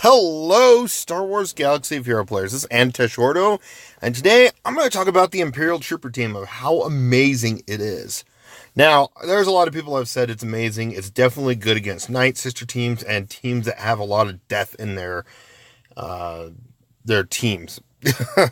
Hello, Star Wars Galaxy of Hero players. This is Antesh Ordo, and today I'm going to talk about the Imperial Trooper team of how amazing it is. Now, there's a lot of people who have said it's amazing. It's definitely good against Knight sister teams and teams that have a lot of death in their teams,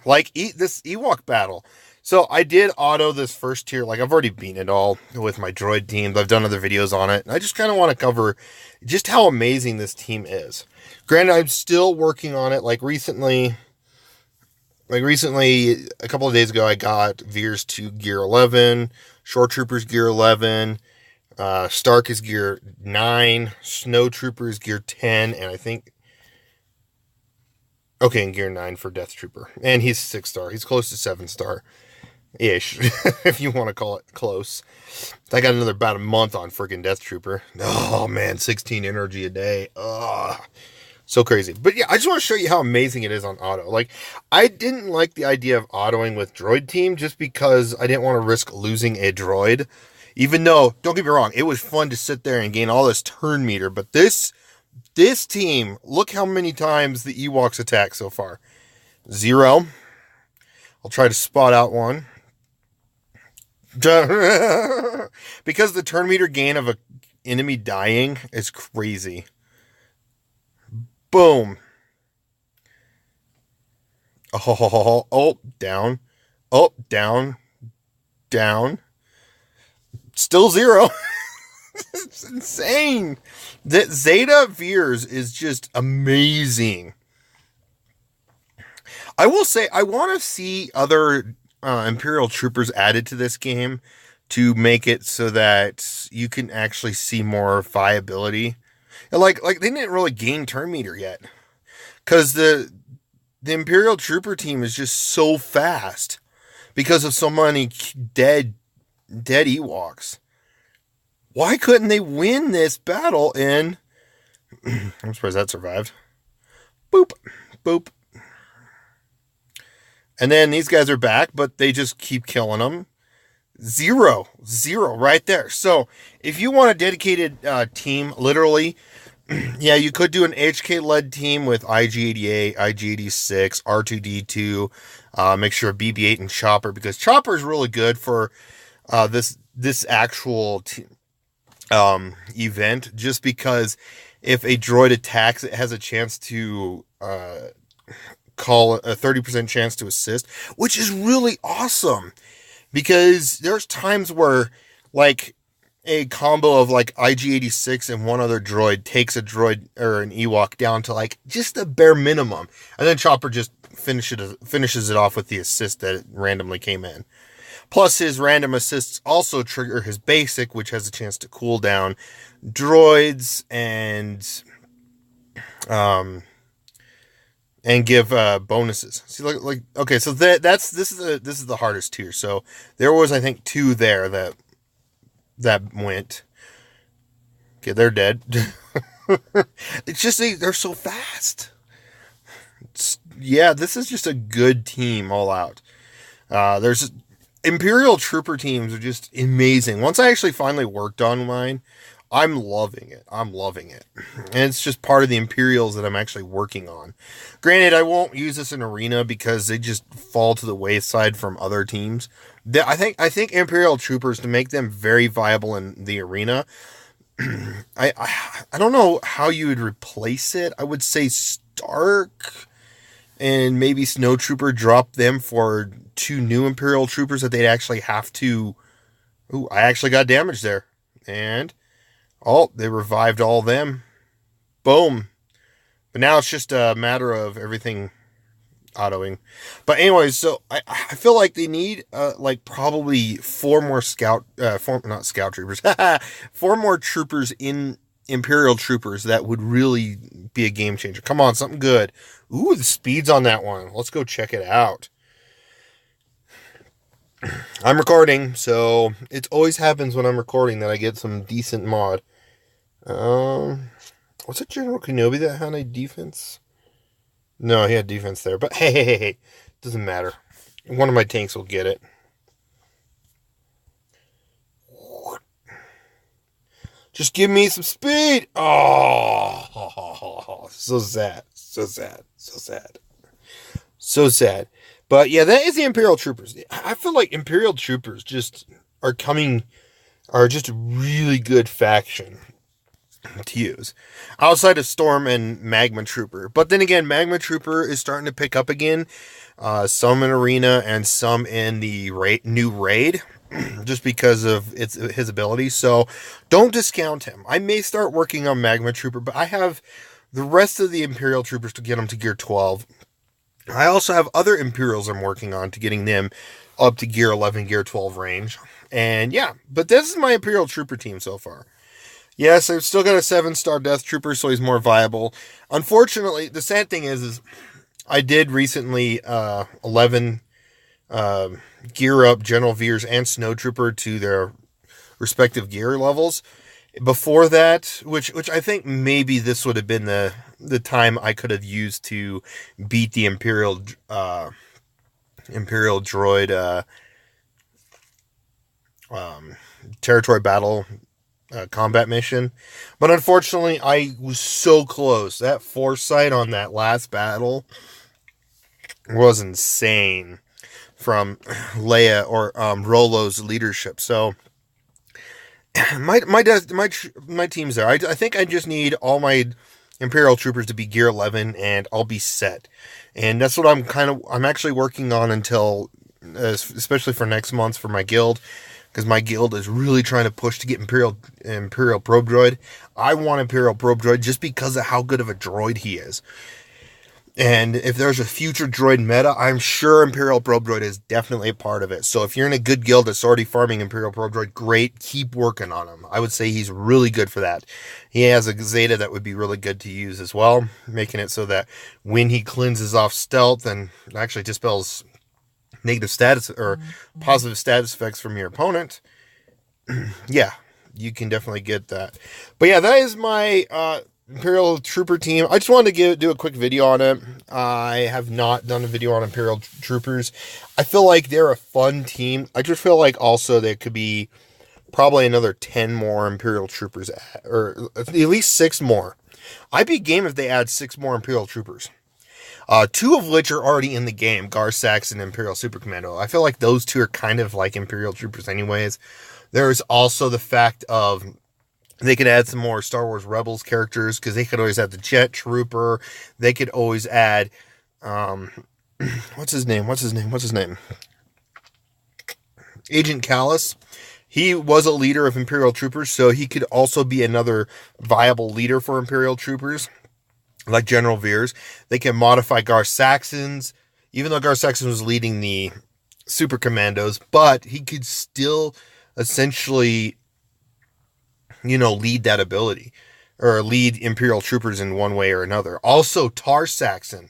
like this Ewok battle. So I did auto this first tier. Like, I've already beaten it all with my droid teams. I've done other videos on it. And I just kind of want to cover just how amazing this team is. Granted, I'm still working on it. Like recently, a couple of days ago, I got Veers to gear 11, Shore Troopers gear 11, Stark is gear 9, Snow Troopers gear 10, and I think... Okay, in gear 9 for Death Trooper. And he's 6-star. He's close to 7-star. Ish, if you want to call it close. I got about a month on freaking Death Trooper. Oh, man, 16 energy a day. Ugh. So crazy. But yeah, I just want to show you how amazing it is on auto. Like, I didn't like the idea of autoing with droid team just because I didn't want to risk losing a droid. Even though, don't get me wrong, it was fun to sit there and gain all this turn meter. But this team, look how many times the Ewoks attack so far. 0. I'll try to spot out one. Because the turn meter gain of an enemy dying is crazy. Boom. Oh, down. Oh, down. Down. Still 0. It's insane. That Zeta Veers is just amazing. I will say, I want to see other Imperial Troopers added to this game to make it so that you can actually see more viability. Like they didn't really gain turn meter yet, because the Imperial Trooper team is just so fast because of so many dead Ewoks. Why couldn't they win this battle in... I'm surprised that survived. Boop, boop. And then these guys are back, but they just keep killing them. 0 right there. So if you want a dedicated team, literally, yeah, you could do an HK-led team with IG-88, IG-86, R2-D2, make sure BB-8 and Chopper, because Chopper is really good for this actual event, just because if a droid attacks, it has a chance to call a 30% chance to assist, which is really awesome, because there's times where, like, a combo of like IG-86 and one other droid takes a droid or an Ewok down to like just the bare minimum, and then Chopper just finishes it off with the assist that randomly came in. Plus, his random assists also trigger his basic, which has a chance to cool down droids and give bonuses. See, like okay, so this is the hardest tier. So there was, I think, 2 there that went. Okay, they're dead. It's just they're so fast. Yeah, this is just a good team all out. There's Imperial Trooper teams are just amazing. Once I actually finally worked on mine, I'm loving it. And it's just part of the Imperials that I'm actually working on. Granted, I won't use this in Arena because they just fall to the wayside from other teams. I think Imperial Troopers, to make them very viable in the Arena, I don't know how you would replace it. I would say Stark and maybe Snow Trooper, drop them for 2 new Imperial Troopers that they'd actually have to... Ooh, I actually got damage there. And... oh, they revived all of them. Boom. But now it's just a matter of everything autoing. But anyways, so I feel like they need like probably 4 more not scout troopers, 4 more troopers in Imperial Troopers that would really be a game changer. Come on, something good. Ooh, the speed's on that one. Let's go check it out. I'm recording, so it always happens when I'm recording that I get some decent mod. Was it General Kenobi that had a defense? No, he had defense there, but hey, doesn't matter. One of my tanks will get it. Just give me some speed. Oh, so sad. So sad. So sad. So sad. But yeah, that is the Imperial Troopers. I feel like Imperial Troopers just are just a really good faction to use outside of Storm and Magma Trooper. But then again, Magma Trooper is starting to pick up again. Some in Arena and some in the new raid, just because of his ability. So don't discount him. I may start working on Magma Trooper, but I have the rest of the Imperial Troopers to get them to Gear 12. I also have other Imperials I'm working on to getting them up to Gear 11, Gear 12 range. And yeah, but this is my Imperial Trooper team so far. Yes, I've still got a 7-star Death Trooper, so he's more viable. Unfortunately, the sad thing is I did recently 11 gear up General Veers and Snow Trooper to their respective gear levels. Before that, which I think maybe this would have been the time I could have used to beat the Imperial droid territory battle combat mission. But unfortunately, I was so close. That foresight on that last battle was insane from Leia or Rolo's leadership. So my team's there. I think I just need all my Imperial Troopers to be Gear 11 and I'll be set. And that's what I'm actually working on until, especially for next month for my guild, because my guild is really trying to push to get Imperial Probe Droid. I want Imperial Probe Droid just because of how good of a droid he is. And if there's a future droid meta, I'm sure Imperial Probe Droid is definitely a part of it. So if you're in a good guild that's already farming Imperial Probe Droid, great, keep working on him. I would say he's really good for that. He has a Zeta that would be really good to use as well, making it so that when he cleanses off stealth and actually dispels negative status or positive status effects from your opponent, yeah, you can definitely get that. But yeah, that is my Imperial Trooper team. I just wanted to do a quick video on it. I have not done a video on Imperial Troopers. I feel like they're a fun team. I just feel like also there could be probably another 10 more Imperial Troopers, or at least 6 more. I'd be game if they add 6 more Imperial Troopers. 2 of which are already in the game, Gar Saxon and Imperial Super Commando. I feel like those 2 are kind of like Imperial Troopers anyways. There's also the fact of they could add some more Star Wars Rebels characters, because they could always add the Jet Trooper. They could always add, what's his name? Agent Callus. He was a leader of Imperial Troopers, so he could also be another viable leader for Imperial Troopers, like General Veers. They can modify Gar Saxons, even though Gar Saxon was leading the Super Commandos, but he could still essentially, lead that ability, or lead Imperial Troopers in one way or another. Also, Tar Saxon,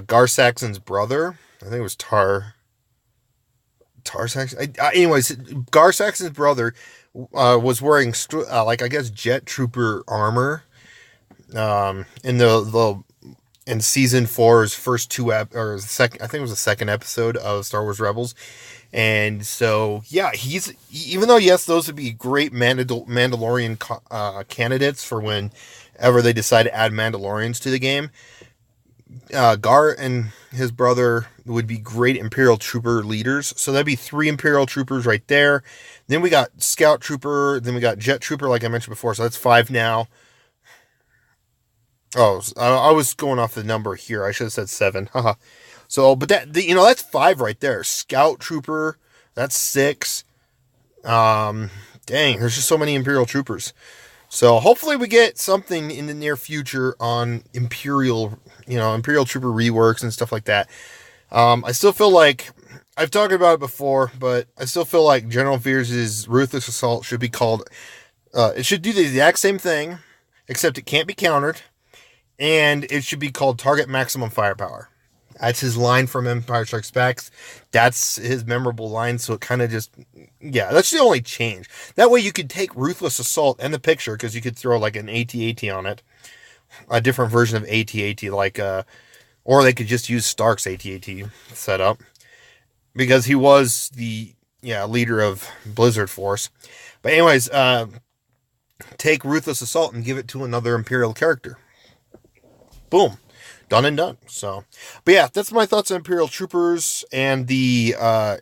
Gar Saxon's brother. I think it was Tar Saxon. Anyways, Gar Saxon's brother was wearing Jet Trooper armor in season 4's first 2 I think it was the second episode of Star Wars Rebels. And so, yeah, even though, yes, those would be great Mandalorian candidates for whenever they decide to add Mandalorians to the game, Gar and his brother would be great Imperial Trooper leaders. So that'd be 3 Imperial Troopers right there. Then we got Scout Trooper, then we got Jet Trooper, like I mentioned before, so that's 5 now. Oh, I was going off the number here. I should have said 7. Haha. So, but that's 5 right there. Scout Trooper, that's 6. Dang, there's just so many Imperial Troopers. So hopefully we get something in the near future on Imperial Trooper reworks and stuff like that. I still feel like, I've talked about it before, but I still feel like General Veers' Ruthless Assault should be called, it should do the exact same thing, except it can't be countered, and it should be called Target Maximum Firepower. That's his line from Empire Strikes Back. That's his memorable line, so it kind of just, yeah, that's the only change. That way you could take Ruthless Assault and the picture, because you could throw like an AT-AT on it, a different version of AT-AT, or they could just use Stark's AT-AT setup, because he was the leader of Blizzard Force. But anyways, take Ruthless Assault and give it to another Imperial character. Boom. done and done. So, but yeah, that's my thoughts on Imperial Troopers and the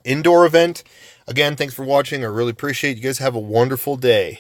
indoor event. Again, thanks for watching. I really appreciate it. You guys have a wonderful day.